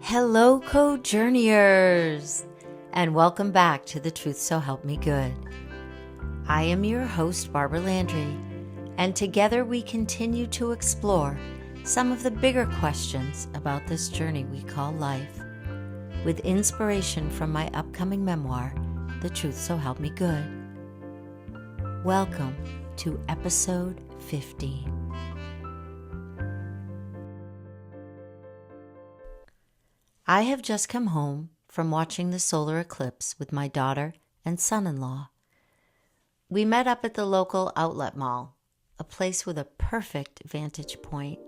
Hello, co-journeyers, and welcome back to The Truth So Help Me Good. I am your host, Barbara Landry, and together we continue to explore some of the bigger questions about this journey we call life, with inspiration from my upcoming memoir, The Truth So Help Me Good. Welcome to episode 15. I have just come home from watching the solar eclipse with my daughter and son-in-law. We met up at the local outlet mall, a place with a perfect vantage point.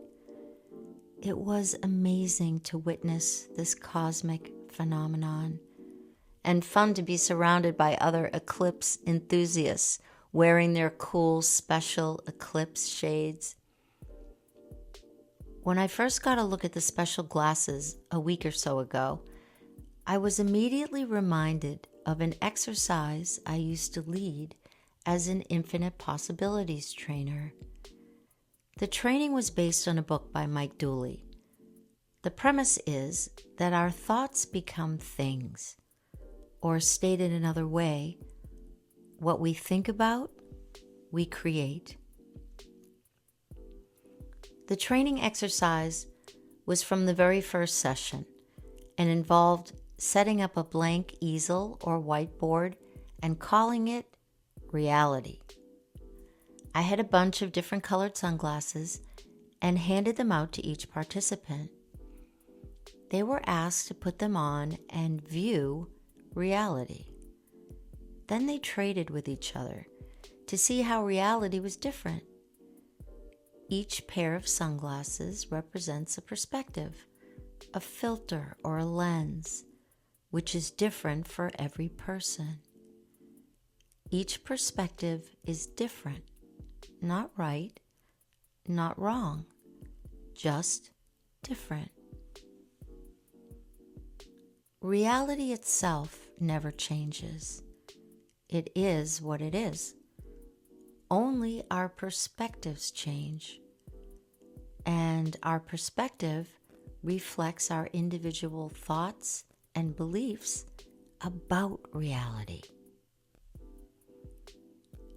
It was amazing to witness this cosmic phenomenon, and fun to be surrounded by other eclipse enthusiasts wearing their cool special eclipse shades. When I first got a look at the special glasses a week or so ago, I was immediately reminded of an exercise I used to lead as an infinite possibilities trainer. The training was based on a book by Mike Dooley. The premise is that our thoughts become things, or stated another way, what we think about, we create. The training exercise was from the very first session and involved setting up a blank easel or whiteboard and calling it reality. I had a bunch of different colored sunglasses and handed them out to each participant. They were asked to put them on and view reality. Then they traded with each other to see how reality was different. Each pair of sunglasses represents a perspective, a filter or a lens, which is different for every person. Each perspective is different, not right, not wrong, just different. Reality itself never changes. It is what it is. Only our perspectives change, and our perspective reflects our individual thoughts and beliefs about reality.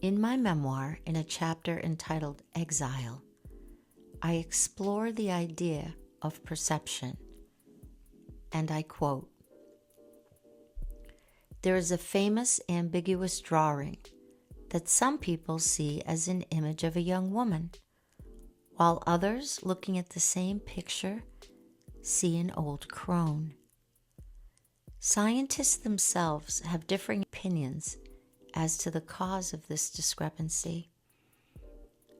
In my memoir, in a chapter entitled Exile, I explore the idea of perception, and I quote, "There is a famous ambiguous drawing that some people see as an image of a young woman, while others, looking at the same picture, see an old crone. Scientists themselves have differing opinions as to the cause of this discrepancy.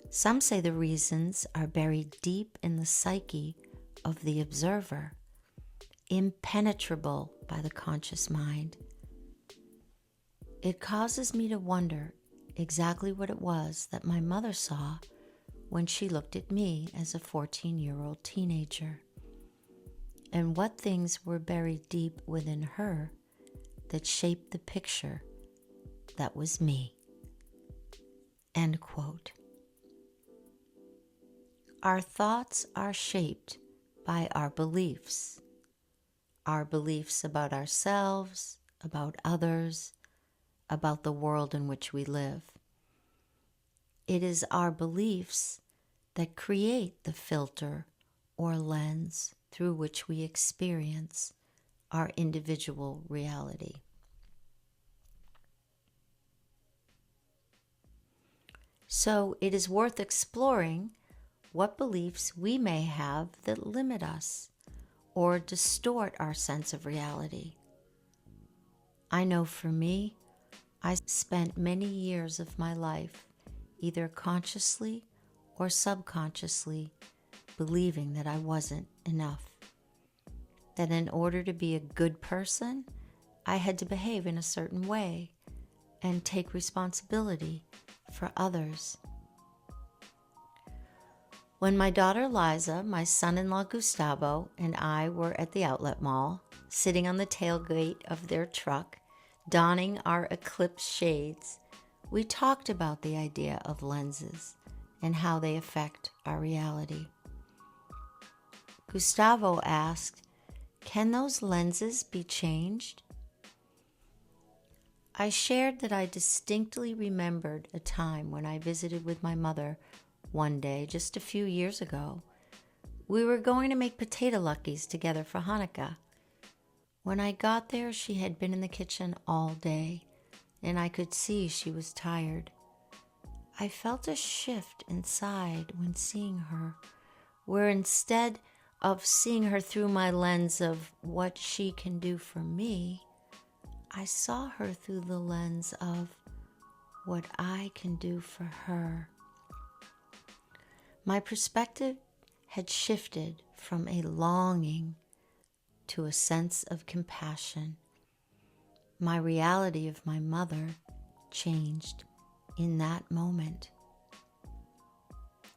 Some say the reasons are buried deep in the psyche of the observer, impenetrable by the conscious mind. It causes me to wonder exactly what it was that my mother saw when she looked at me as a 14-year-old teenager, and what things were buried deep within her that shaped the picture that was me." End quote. Our thoughts are shaped by our beliefs about ourselves, about others, about the world in which we live. It is our beliefs that create the filter or lens through which we experience our individual reality. So it is worth exploring what beliefs we may have that limit us or distort our sense of reality. I know for me, I spent many years of my life either consciously or subconsciously believing that I wasn't enough. That in order to be a good person, I had to behave in a certain way and take responsibility for others. When my daughter Liza, my son-in-law Gustavo, and I were at the outlet mall, sitting on the tailgate of their truck, donning our eclipse shades, we talked about the idea of lenses and how they affect our reality. Gustavo asked, Can those lenses be changed? I shared that I distinctly remembered a time when I visited with my mother one day just a few years ago. We were going to make potato luckies together for Hanukkah. When I got there, she had been in the kitchen all day, and I could see she was tired. I felt a shift inside when seeing her, where instead of seeing her through my lens of what she can do for me, I saw her through the lens of what I can do for her. My perspective had shifted from a longing to a sense of compassion. My reality of my mother changed in that moment.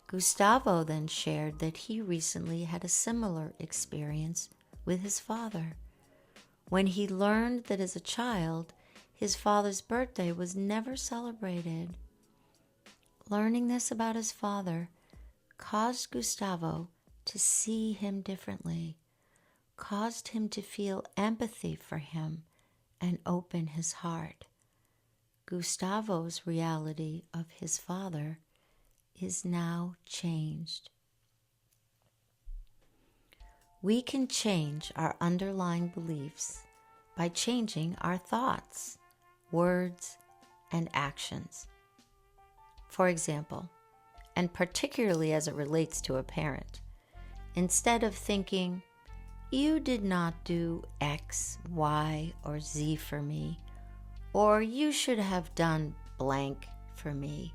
Gustavo then shared that he recently had a similar experience with his father, when he learned that as a child, his father's birthday was never celebrated. Learning this about his father caused Gustavo to see him differently, caused him to feel empathy for him and open his heart. Gustavo's reality of his father is now changed. We can change our underlying beliefs by changing our thoughts, words, and actions. For example, and particularly as it relates to a parent, instead of thinking, "You did not do X, Y, or Z for me," or "You should have done blank for me,"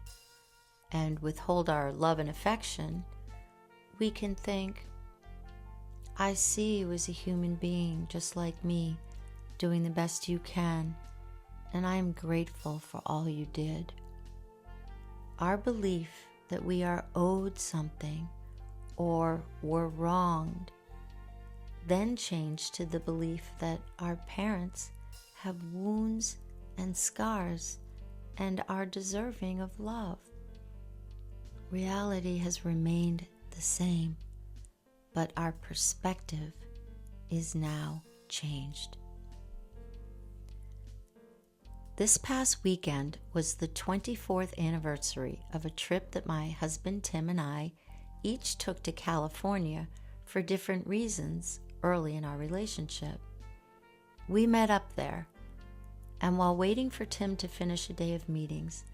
and withhold our love and affection, we can think, "I see you as a human being just like me, doing the best you can, and I am grateful for all you did." Our belief that we are owed something or were wronged then changed to the belief that our parents have wounds and scars and are deserving of love. Reality has remained the same, but our perspective is now changed. This past weekend was the 24th anniversary of a trip that my husband Tim and I each took to California for different reasons early in our relationship. We met up there, and while waiting for Tim to finish a day of meetings,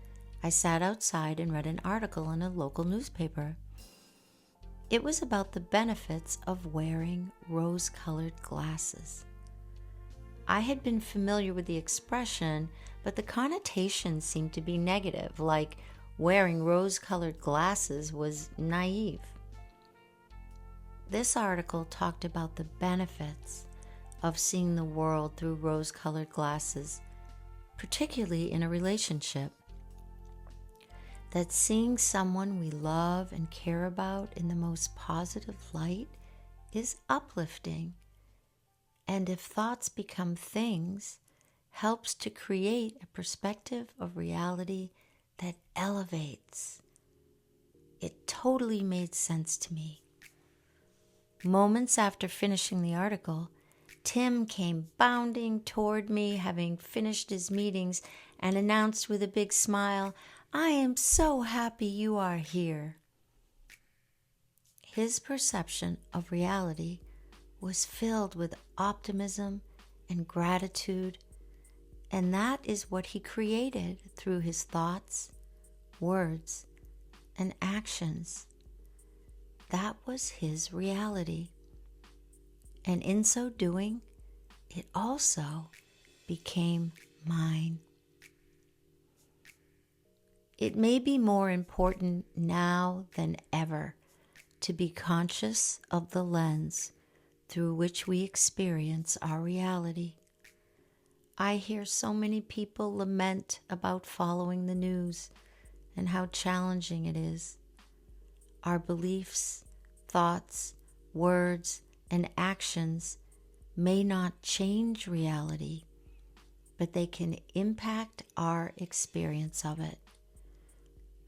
I sat outside and read an article in a local newspaper. It was about the benefits of wearing rose-colored glasses. I had been familiar with the expression, but the connotation seemed to be negative, like wearing rose-colored glasses was naive. This article talked about the benefits of seeing the world through rose-colored glasses, particularly in a relationship. That seeing someone we love and care about in the most positive light is uplifting, and if thoughts become things, helps to create a perspective of reality that elevates. It totally made sense to me. Moments after finishing the article, Tim came bounding toward me, having finished his meetings, and announced with a big smile, "I am so happy you are here." His perception of reality was filled with optimism and gratitude, and that is what he created through his thoughts, words, and actions. That was his reality. And in so doing, it also became mine. It may be more important now than ever to be conscious of the lens through which we experience our reality. I hear so many people lament about following the news and how challenging it is. Our beliefs, thoughts, words, and actions may not change reality, but they can impact our experience of it.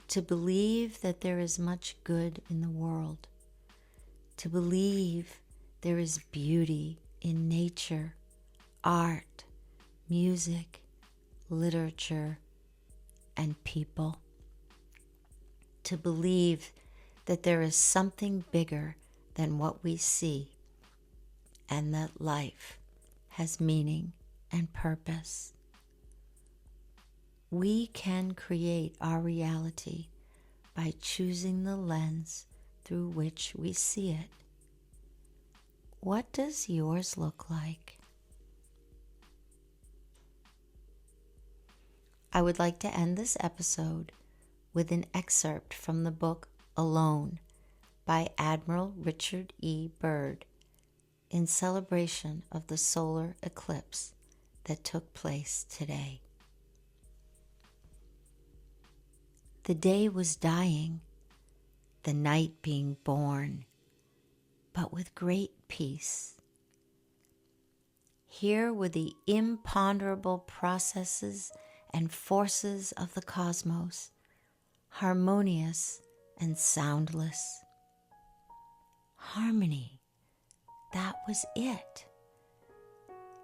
To believe that there is much good in the world, to believe there is beauty in nature, art, music, literature, and people. To believe that there is something bigger than what we see, and that life has meaning and purpose. We can create our reality by choosing the lens through which we see it. What does yours look like? I would like to end this episode with an excerpt from the book Alone by Admiral Richard E. Byrd in celebration of the solar eclipse that took place today. The day was dying, the night being born, but with great peace. Here were the imponderable processes and forces of the cosmos, harmonious and soundless. Harmony, that was it.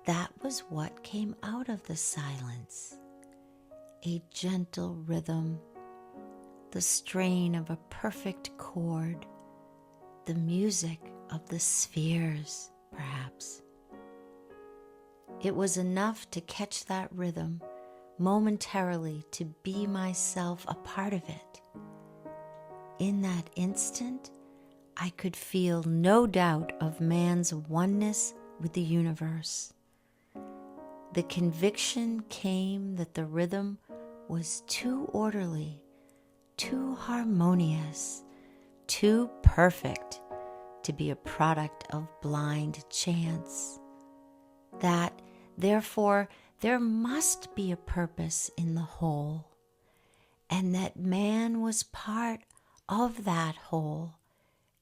That was what came out of the silence. A gentle rhythm, the strain of a perfect chord, the music of the spheres, perhaps. It was enough to catch that rhythm momentarily, to be myself a part of it. In that instant, I could feel no doubt of man's oneness with the universe. The conviction came that the rhythm was too orderly, too harmonious, too perfect to be a product of blind chance. That, therefore, there must be a purpose in the whole, and that man was part of that whole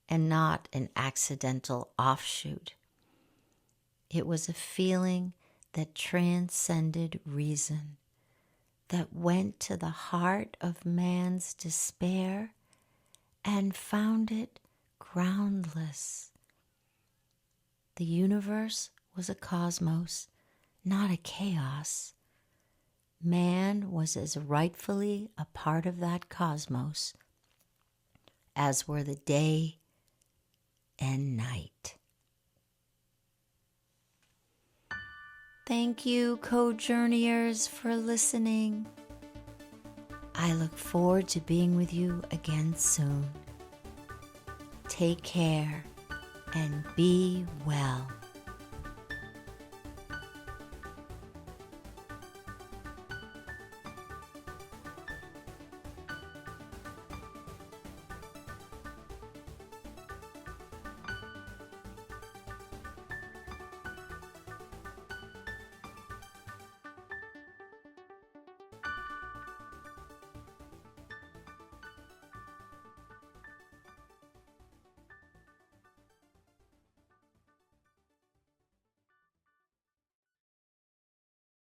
and not an accidental offshoot. It was a feeling that transcended reason, that went to the heart of man's despair and found it groundless. The universe was a cosmos, not a chaos. Man was as rightfully a part of that cosmos as were the day and night. Thank you, co-journeyers, for listening. I look forward to being with you again soon. Take care and be well.